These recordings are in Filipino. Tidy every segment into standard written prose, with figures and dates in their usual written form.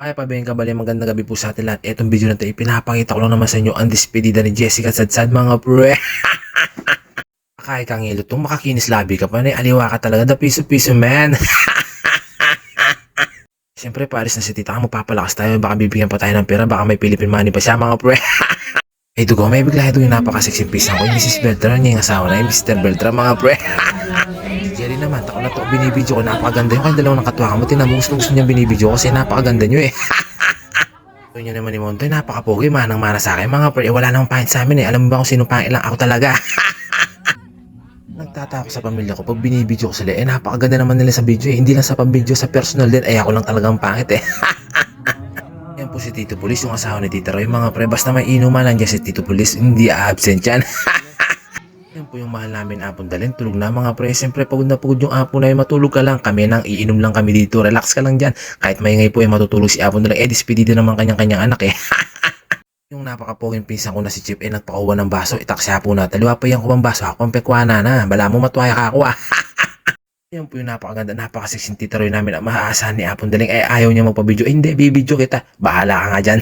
Ay, pabayang kabali, magandang gabi po sa atin lahat. Etong video na ito, ipinapakita ko lang naman sa inyo ang despedida ni Jessica Sadsad, mga pre. Akay kang ilo itong makakinis labi ka pa na aliwa ka talaga, the piso-piso man. Siyempre, paris na si tita ka, magpapalakas tayo, baka bibigyan pa tayo ng pera, baka may Philippine money pa siya, mga pre. Ay, dugo, may bigla ito yung napaka-sexy pisang ko, yung Mrs. Beltran, yung asawa na yung Mr. Beltran, mga pre. Si Jerry naman, tako na to, binibidyo ko, napakaganda yung kayong dalawang nakatuwa mo, tinan mo, gusto niyang binibidyo ko kasi napakaganda nyo eh. Yun yun naman ni Montoy, napakapogi, manang-mana sa akin, mga pre, wala namang pangit sa amin eh, alam mo ba kung sino pangit lang, ako talaga. Nagtataka ko sa pamilya ko, pag binibidyo ko sila, napakaganda naman nila sa video eh, hindi lang sa pambidyo, sa personal din, ako lang talagang pangit eh. Yan po si Tito Pulis, yung asawa ni Tita Roy, mga pre, basta may inuman lang dyan si Tito Pulis, hindi absent yan. Yan po yung mahal namin apon dalhin, tulog na mga pre, siyempre pagod na pagod yung apon na yun, matulog ka lang, kami nang iinom lang kami dito, relax ka lang dyan, kahit maingay po matutulog si apon dalhin, despedida naman kanyang-kanyang anak eh. Yung napakapoging pinsan ko na si Chip nagpakuha ng baso, itaksya po na, taliwa pa yan ko bang baso, ako ang pekwana na, bala mo matuwaya ka ako ah. Yan po yung napakaganda, napakasiksing Tita Roy namin, maaasahan ni apon daling, ayaw niya magpabidyo, hindi, bibidyo kita, bahala ka nga dyan.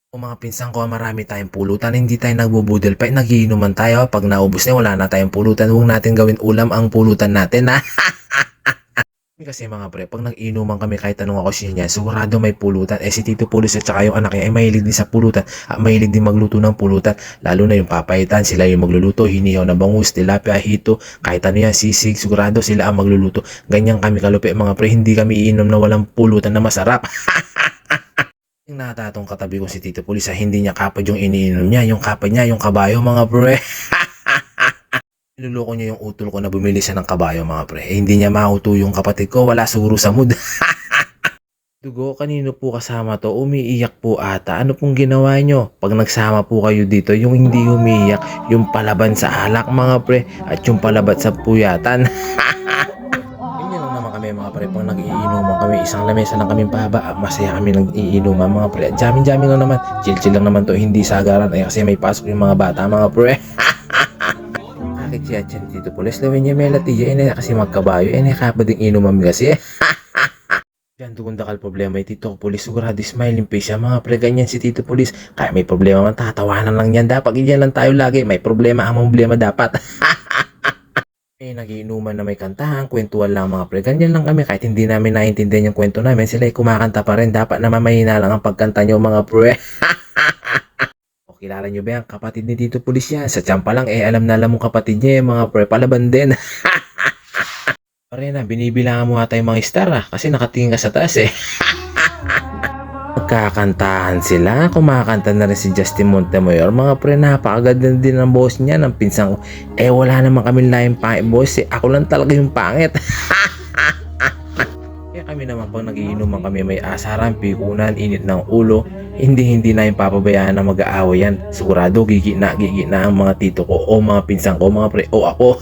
Kung mga pinsan ko, marami tayong pulutan, hindi tayo nagbubudel pa, nagiinuman tayo, pag naubos na wala na tayong pulutan, huwag natin gawin ulam ang pulutan natin ha. Kasi mga pre, pag nag-inuman kami kahit anong ako siya niya, sigurado may pulutan. Si Tito Pulis at saka yung anak niya ay mahilig din sa pulutan at mahilig din magluto ng pulutan. Lalo na yung papaitan, sila yung magluluto, hinihaw na bangus, tilapia, hito, kahit ano yan, sisig, sigurado sila ang magluluto. Ganyan kami kalupi mga pre, hindi kami iinom na walang pulutan na masarap. Yung natatong katabi ko si Tito Pulis, hindi niya kapad yung iniinom niya, yung kapad niya, yung kabayo mga pre. Niluloko niya yung utol ko na bumili siya ng kabayo mga pre. Hindi niya mauto yung kapatid ko, wala siguro sa mood. Dugo, kanino po kasama to? Umiiyak po ata. Ano pong ginawa nyo? Pag nagsama po kayo dito, yung hindi umiiyak, yung palaban sa alak mga pre, at yung palabat sa puyatan. Ganyan lang naman kami mga pre, pag nag-iinuman kami, isang lamesa lang kami pahaba, masaya kami nag-iinuman mga pre. Jamin-jamin lang naman, chill-chill lang naman to, hindi sagaran, kasi may pasok yung mga bata mga pre. Bakit siya dyan Tito Pulis? Lawin niya may latiya, kasi magkabayo, kapag ding inuman kasi. Diyan doon dakal problema Tito Pulis, sigurado smiling face siya mga pre, ganyan si Tito Pulis. Kaya may problema man, tatawanan lang yan dapat, ganyan lang tayo lagi, may problema ang problema dapat. Nagiinuman na may kantahan, kwentuhan lang mga pre, ganyan lang kami, kahit hindi namin naiintindihan yung kwento namin, sila ay kumakanta pa rin, dapat naman mahina lang ang pagkanta nyo mga pre. Kilala nyo ba yan? Kapatid ni Tito Pulis yan. Sa tiyampa lang alam na alam mong kapatid niya mga pre, palaban din. Pare na, binibilangan mo ata yung mga star kasi nakatingin ka sa taas eh. Magkakantahan sila, kumakanta na rin si Justin Montemayor. Mga pre, napakaganda din ng boss niya, ng pinsang ko. Wala naman kami laing pangit boss ako lang talaga yung pangit. Kami naman pag nagiinuman kami may asaran, pikunan, init ng ulo, hindi na yung papabayaan na mag-aaway yan. Sigurado gigi na ang mga tito ko o mga pinsan ko mga pre o ako.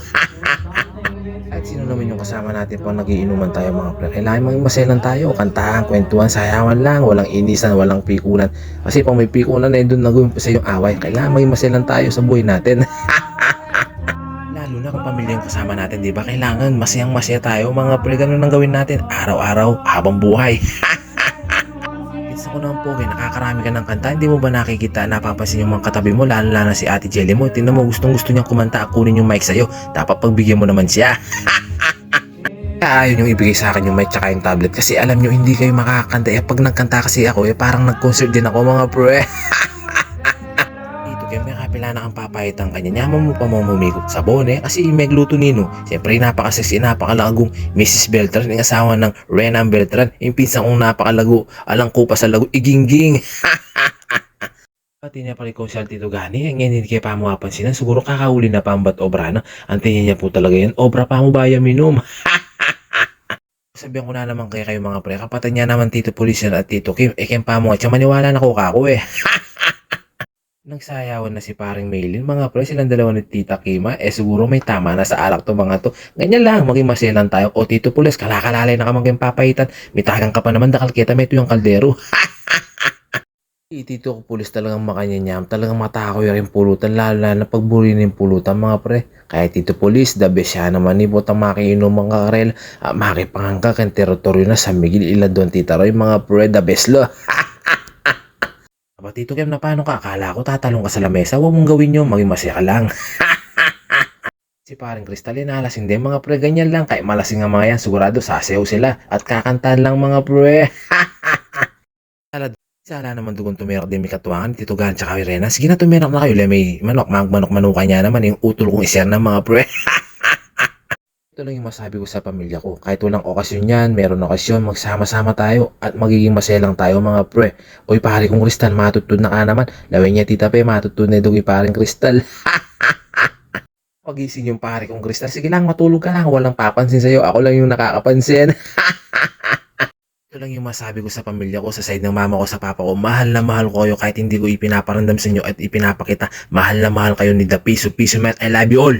At sino naman yung kasama natin pag nagiinuman tayo mga pre, kailangan maging maselan tayo, kantahan, kwentuhan, sayawan lang, walang inisan, walang pikunan. Kasi pag may pikunan doon nagawin pa sa yung away, kailangan maging maselan tayo sa buhay natin. Lalo na kung pamilya yung kasama natin, di ba? Kailangan masayang-masaya tayo mga pre, ganun ang gawin natin araw-araw habang buhay. Minsan ko naman po, nakakarami ka ng kanta, hindi mo ba nakikita, napapansin yung mga katabi mo, lalo na si Ate Jelly mo, tingnan mo, gustong-gusto niyang kumanta, kunin yung mic sa'yo, dapat pagbigyan mo naman siya. Ayaw nyo ibigay sa akin yung mic tsaka yung tablet kasi alam nyo hindi kayo makakanta. Pag nagkanta kasi ako, parang nag-concert din ako mga pre. Kaya may kapila na kang papayitang kanya, nyaman mo pa mamumigop sa bone kasi megluto nino. Siyempre napakasexy, napakalagong Mrs. Beltran, yung asawa ng Renan Beltran, yung pinsang kong napakalago, alang ko pa sa lago, igingging. Pati niya pala kung siya Tito Gani, ang hindi kayo pa mapapansinan, siguro kakauli na pa ang bat obra na, ang tingin niya po talaga yan, obra pa mo ba yan minum? Sabihan ko na naman kayo mga pre, kapatid niya naman Tito Pulis at Tito Kim, kaya pa mo at siya maniwala na ko kako eh. Nagsayawan na si paring Maylin, mga pre, silang dalawa ni Tita Kima, siguro may tama na sa alak to mga to. Ganyan lang, maging maselan tayo. O Tito Pulis, kalakalalay na ka maging papayitan, may tagang ka pa naman, dakal kita, may ito yung kaldero. Tito ko pulis talagang makanyanyam, talagang matakaw yung pulutan, lalo na pagburi ng pulutan mga pre. Kaya Tito Pulis, the best siya naman ni Botang makiinom mga karel, makipangangka kan teritoryo na sa Miguel Iladon Tita Roy mga pre, the best lo. Aba Tito Kem na paano ka? Akala ko tatalong ka sa lamesa, huwag mong gawin yun, maging masaya ka lang. Si paring Kristal inalasing din mga pre, ganyan lang, kaya malasing ang mga yan, sigurado sasayaw sila at kakantahan lang mga pre. Sana naman dugon tumirak din may katuwangan, Tito Gan tsaka Irena. Sige na tumirak na kayo, may manok, manok-manuka niya naman, yung utol kong iser ng mga pre. Ito lang yung masabi ko sa pamilya ko. Kahit walang okasyon yan, meron okasyon, magsama-sama tayo at magiging masaya lang tayo mga pre. Uy, pare kong Kristal, matutod na ka naman. Lawin niya tita pe, matutod na itong iparing Kristal. Pagising yung pare kong Kristal, sige lang, matulog ka lang, walang papansin sa'yo, ako lang yung nakakapansin. Ito lang yung masabi ko sa pamilya ko, sa side ng mama ko, sa papa ko, mahal na mahal ko kayo kahit hindi ko ipinaparamdam sa inyo at ipinapakita. Mahal na mahal kayo ni The Piso Piso Met. I love you all!